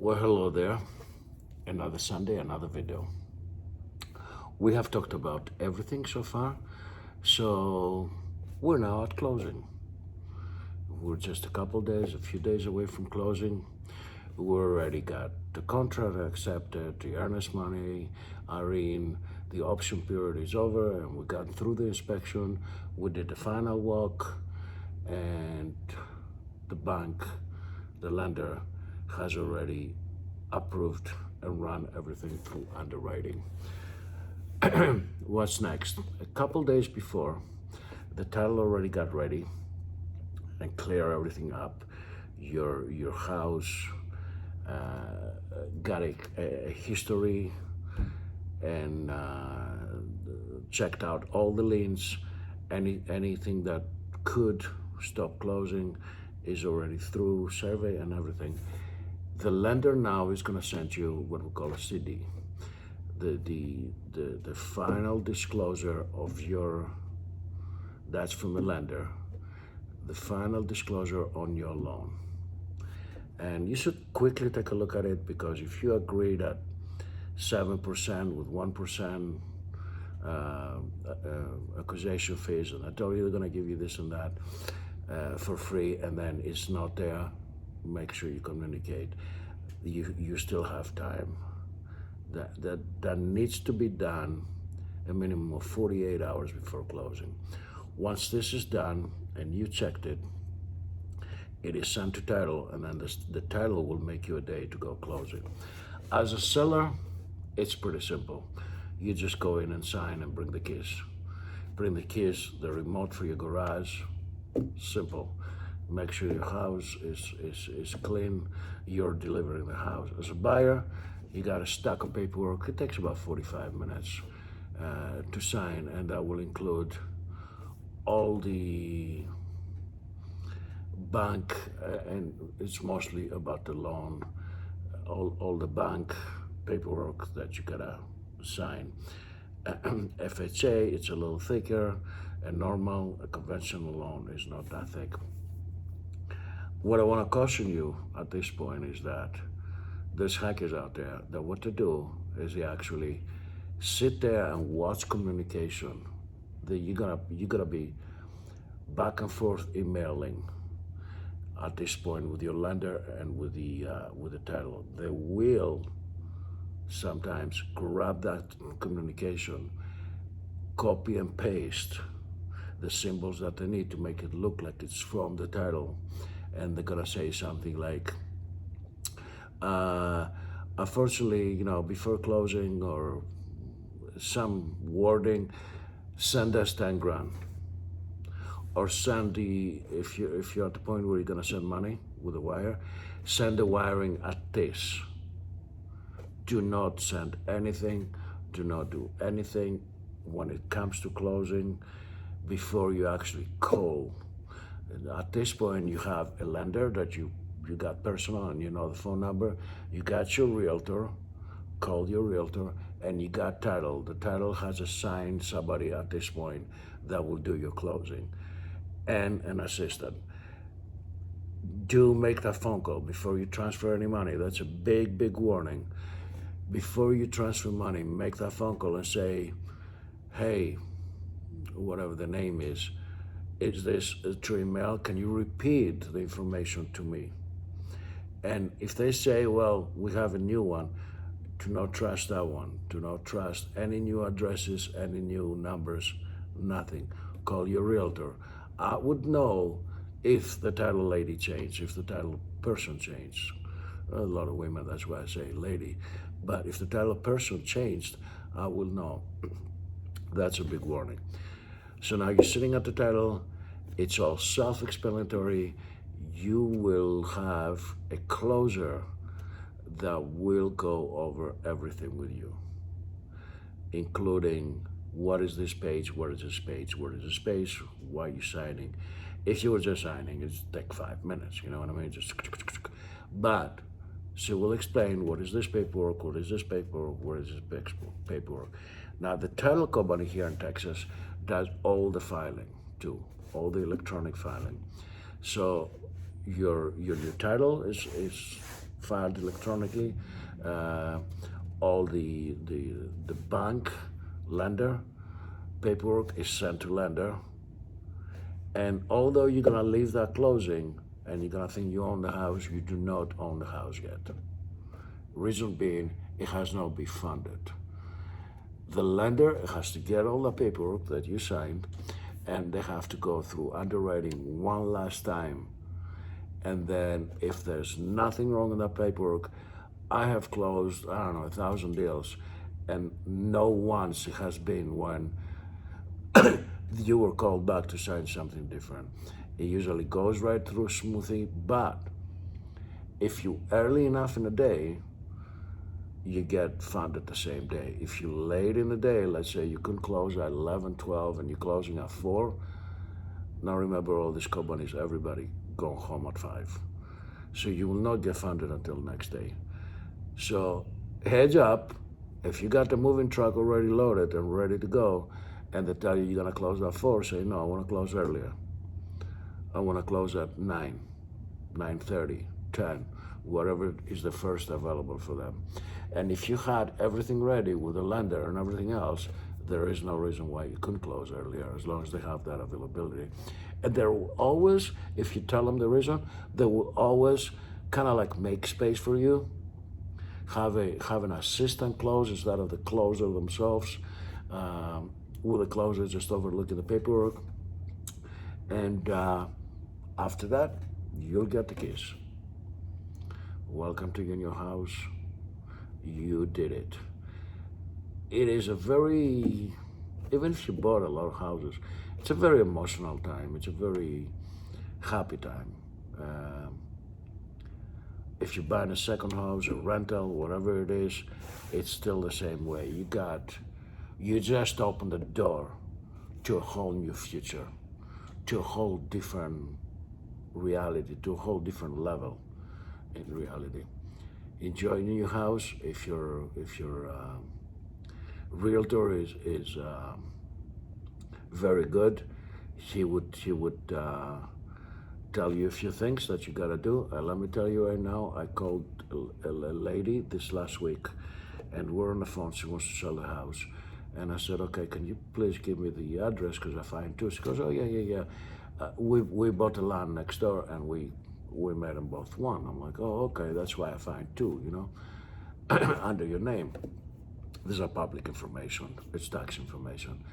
Well, hello there. Another Sunday, another video. We have talked about everything so far, so we're now at closing. We're just a couple days, a few days away from closing. We already got the contract accepted, the earnest money, Irene, the option period is over, and we got through the inspection. We did the final walk, and the bank, the lender, has already approved and run everything through underwriting. What's next? A couple days before, the title already got ready and clear everything up. Your house got a history and checked out all the liens. Anything that could stop closing is already through survey and everything. The lender now is going to send you what we call a CD, the final disclosure of your, that's from the lender, the final disclosure on your loan. And you should quickly take a look at it, because if you agree that 7% with 1% accusation fees, and I told you they're going to give you this and that for free, and then it's not there, make sure you communicate. You still have time. That needs to be done a minimum of 48 hours before closing. Once this is done and you checked it, it is sent to title, and then the title will make you a day to go close it. As a seller, it's pretty simple. You just go in and sign and bring the keys. Bring the keys, the remote for your garage. Simple. Make sure your house is clean. You're delivering the house. As a buyer, you got a stack of paperwork. It takes about 45 minutes to sign, and that will include all the bank, and it's mostly about the loan, all the bank paperwork that you gotta sign. FHA, it's a little thicker. A normal, a conventional loan is not that thick. What I want to caution you at this point is that there's hackers out there that what to do is they actually sit there and watch communication. You gotta be back and forth emailing at this point with your lender and with the title. They will sometimes grab that communication, copy and paste the symbols that they need to make it look like it's from the title, and they're gonna say something like, unfortunately, before closing, or some wording, send us 10 grand. Or send if you're at the point where you're gonna send money with a wire, send the wiring at this. Do not send anything, do not do anything when it comes to closing before you actually call. At this point, you have a lender that you got personal, and you know the phone number. You got your realtor, call your realtor, and you got title. The title has assigned somebody at this point that will do your closing, and an assistant. Do make that phone call before you transfer any money. That's a big warning. Before you transfer money, make that phone call and say, hey, whatever the name is this through email? Can you repeat the information to me? And if they say, well, we have a new one, do not trust that one. Do not trust any new addresses, any new numbers, nothing. Call your realtor. I would know if the title lady changed, if the title person changed. A lot of women, that's why I say lady. But if the title person changed, I will know. That's a big warning. So now you're sitting at the title. It's all self-explanatory. You will have a closer that will go over everything with you, including what is this page, what is this page, what is this page, why are you signing? If you were just signing, it'd take 5 minutes, you know what I mean? Just, but she will explain what is this paperwork, what is this paperwork, what is this paperwork. Now, the title company here in Texas does all the filing too, all the electronic filing. So your new title is filed electronically. Uh, all the bank lender paperwork is sent to lender. And although you're gonna leave that closing and you're gonna think you own the house, you do not own the house yet. Reason being, it has not been funded. The lender has to get all the paperwork that you signed, and they have to go through underwriting one last time. And then if there's nothing wrong in that paperwork, I have closed, I don't know, 1,000 deals, and no once it has been when you were called back to sign something different. It usually goes right through smoothly, but if you early enough in the day, you get funded the same day. If you late in the day, let's say you couldn't close at 11, 12, and you're closing at 4, now remember all these companies, everybody go home at 5. So you will not get funded until next day. So heads up, if you got the moving truck already loaded and ready to go, and they tell you you're gonna close at 4, say no, I wanna close earlier. I wanna close at 9, 9:30, 10, whatever is the first available for them. And if you had everything ready with the lender and everything else, there is no reason why you couldn't close earlier as long as they have that availability. And there will always, if you tell them the reason, they will always kind of like make space for you, have an assistant close instead of the closer themselves, with the closer just overlooking the paperwork. And after that, you'll get the keys. Welcome to your new house. You did it. It is a very, even if you bought a lot of houses, it's a very emotional time. It's a very happy time. If you're buying a second house, a rental, whatever it is, it's still the same way. You just opened the door to a whole new future, to a whole different reality, to a whole different level in reality. Enjoy your house. If your realtor is very good, he would tell you a few things that you gotta do. Let me tell you right now, I called a lady this last week, and we're on the phone. She wants to sell the house, and I said, okay, can you please give me the address because I find two. She goes, oh yeah. We bought the land next door, and we made them both one. I'm like, oh, okay, that's why I find two, under your name. These are public information. It's tax information.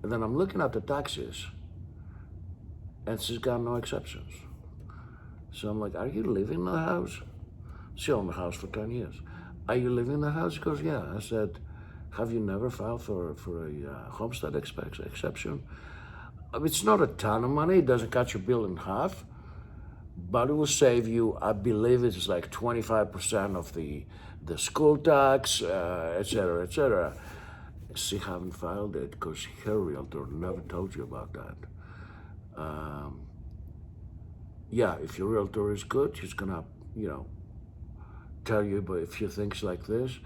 And then I'm looking at the taxes, and she's got no exceptions. So I'm like, are you living in the house? She owned the house for 10 years. Are you living in the house? She goes, yeah. I said, have you never filed for a homestead exception? It's not a ton of money. It doesn't cut your bill in half, but it will save you, I believe it's like 25% of the school tax, et cetera, et cetera. She haven't filed it because her realtor never told you about that. Yeah, if your realtor is good, she's gonna, tell you about a few things like this.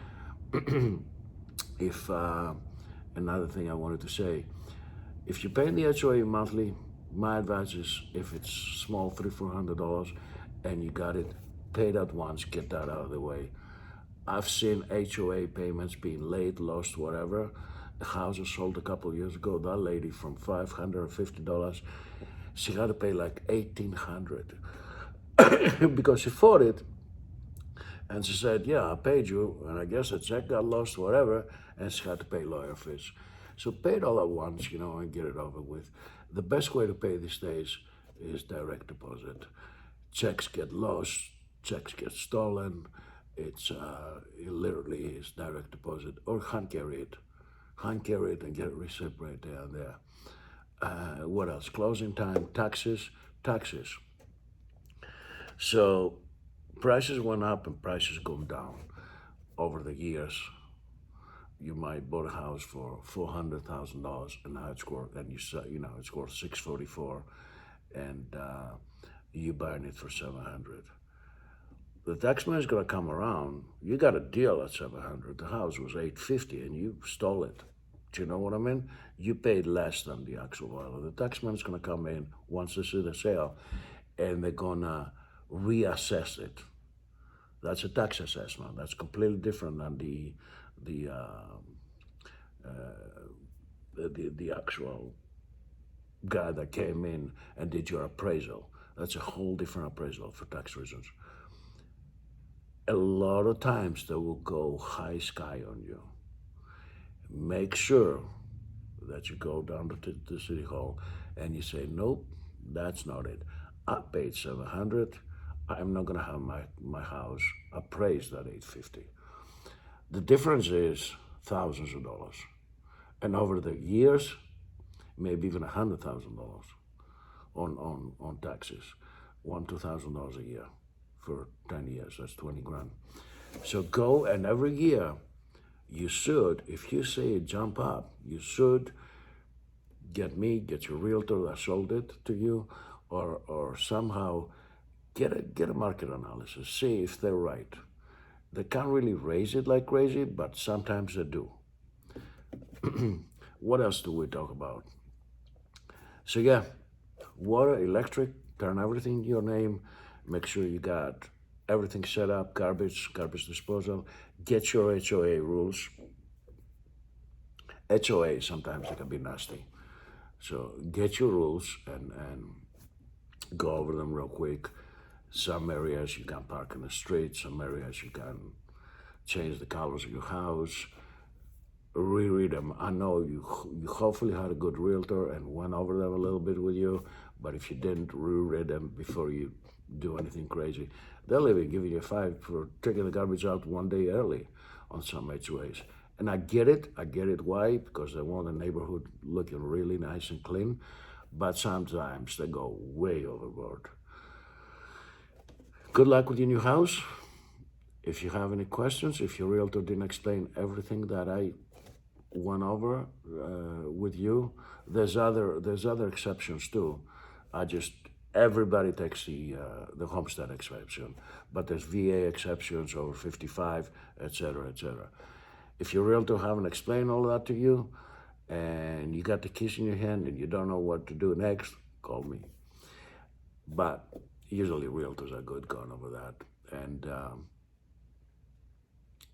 If another thing I wanted to say, if you're paying the HOA monthly, my advice is if it's small, $300-400, and you got it paid at once, get that out of the way. I've seen HOA payments being late, lost, whatever. The house was sold a couple of years ago. That lady from $550, she had to pay like $1,800 because she fought it. And she said, yeah, I paid you, and I guess the check got lost, whatever, and she had to pay lawyer fees. So pay it all at once, and get it over with. The best way to pay these days is direct deposit. Checks get lost, checks get stolen. It literally is direct deposit, or hand carry it. Hand carry it and get a receipt right there and there. What else? Closing time, taxes. So prices went up and prices gone down over the years. You might bought a house for $400,000, and now it's worth, and it's worth $644, and you buying it for $700. The tax man is gonna come around. You got a deal at $700. The house was $850, and you stole it. Do you know what I mean? You paid less than the actual value. The tax man is gonna come in once they see the sale, and they're gonna reassess it. That's a tax assessment. That's completely different than the the actual guy that came in and did your appraisal. That's a whole different appraisal for tax reasons. A lot of times they will go high sky on you. Make sure that you go down to the city hall and you say, nope, that's not it. I paid 700. I'm not gonna have my house appraised at 850. The difference is thousands of dollars. And over the years, maybe even $100,000 on taxes, $2,000 a year for 10 years. That's 20 grand. So go, and every year you should, if you see it jump up, you should get your realtor that sold it to you, or somehow get a market analysis, see if they're right. They can't really raise it like crazy, but sometimes they do. What else do we talk about? So yeah, water, electric, turn everything your name. Make sure you got everything set up, garbage disposal. Get your HOA rules. HOA, sometimes they can be nasty. So get your rules and go over them real quick. Some areas you can park in the street, some areas you can change the colors of your house. Reread them. I know you hopefully had a good realtor and went over them a little bit with you, but if you didn't, reread them before you do anything crazy. They'll even give you a fine for taking the garbage out one day early on some HOAs. And I get it. Why? Because they want the neighborhood looking really nice and clean, but sometimes they go way overboard. Good luck with your new house. If you have any questions, if your realtor didn't explain everything that I went over with you, there's other exceptions too. Everybody takes the homestead exception, but there's VA exceptions over 55, etc., etc. If your realtor haven't explained all that to you, and you got the keys in your hand and you don't know what to do next, call me. But usually realtors are good going over that. And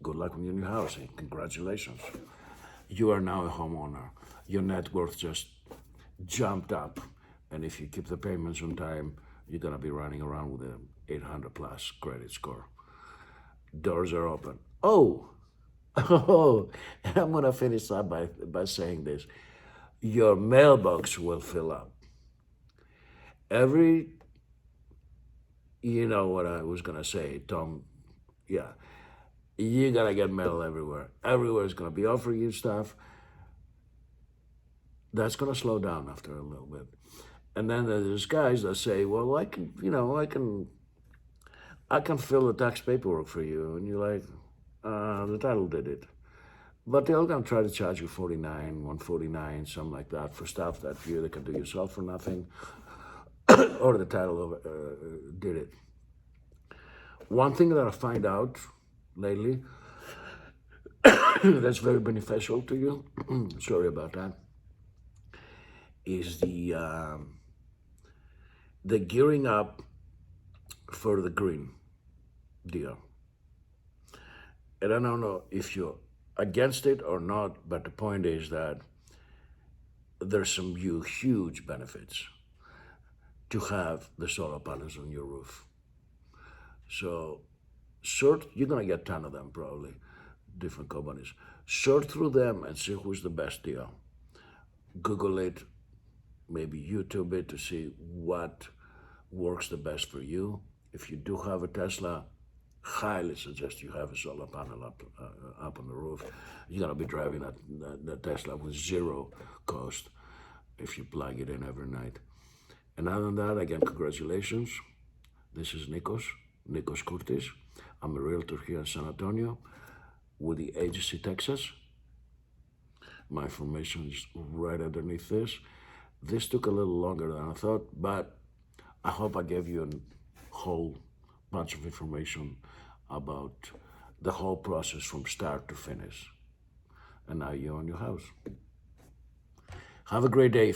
good luck with your new house, and congratulations. You are now a homeowner. Your net worth just jumped up, and if you keep the payments on time, you're gonna be running around with an 800 plus credit score. Doors are open. Oh, I'm gonna finish up by saying this. Your mailbox will fill up. You know what I was gonna say, Tom. Yeah, you're gonna get mail everywhere. Everywhere's gonna be offering you stuff. That's gonna slow down after a little bit. And then there's guys that say, well, I can fill the tax paperwork for you. And you're like, the title did it. But they're gonna try to charge you $49, $149, something like that for stuff that you either can do yourself for nothing or the title did it. One thing that I find out lately that's very beneficial to you, sorry about that, is the gearing up for the green deal. And I don't know if you're against it or not, but the point is that there's some huge benefits to have the solar panels on your roof. So you're gonna get 10 of them probably, different companies. Sort through them and see who's the best deal. Google it, maybe YouTube it to see what works the best for you. If you do have a Tesla, highly suggest you have a solar panel up on the roof. You're gonna be driving that Tesla with zero cost if you plug it in every night. And other than that, again, congratulations. This is Nikos Kurtis. I'm a realtor here in San Antonio with the agency Texas. My information is right underneath this. This took a little longer than I thought, but I hope I gave you a whole bunch of information about the whole process from start to finish. And now you own your house. Have a great day.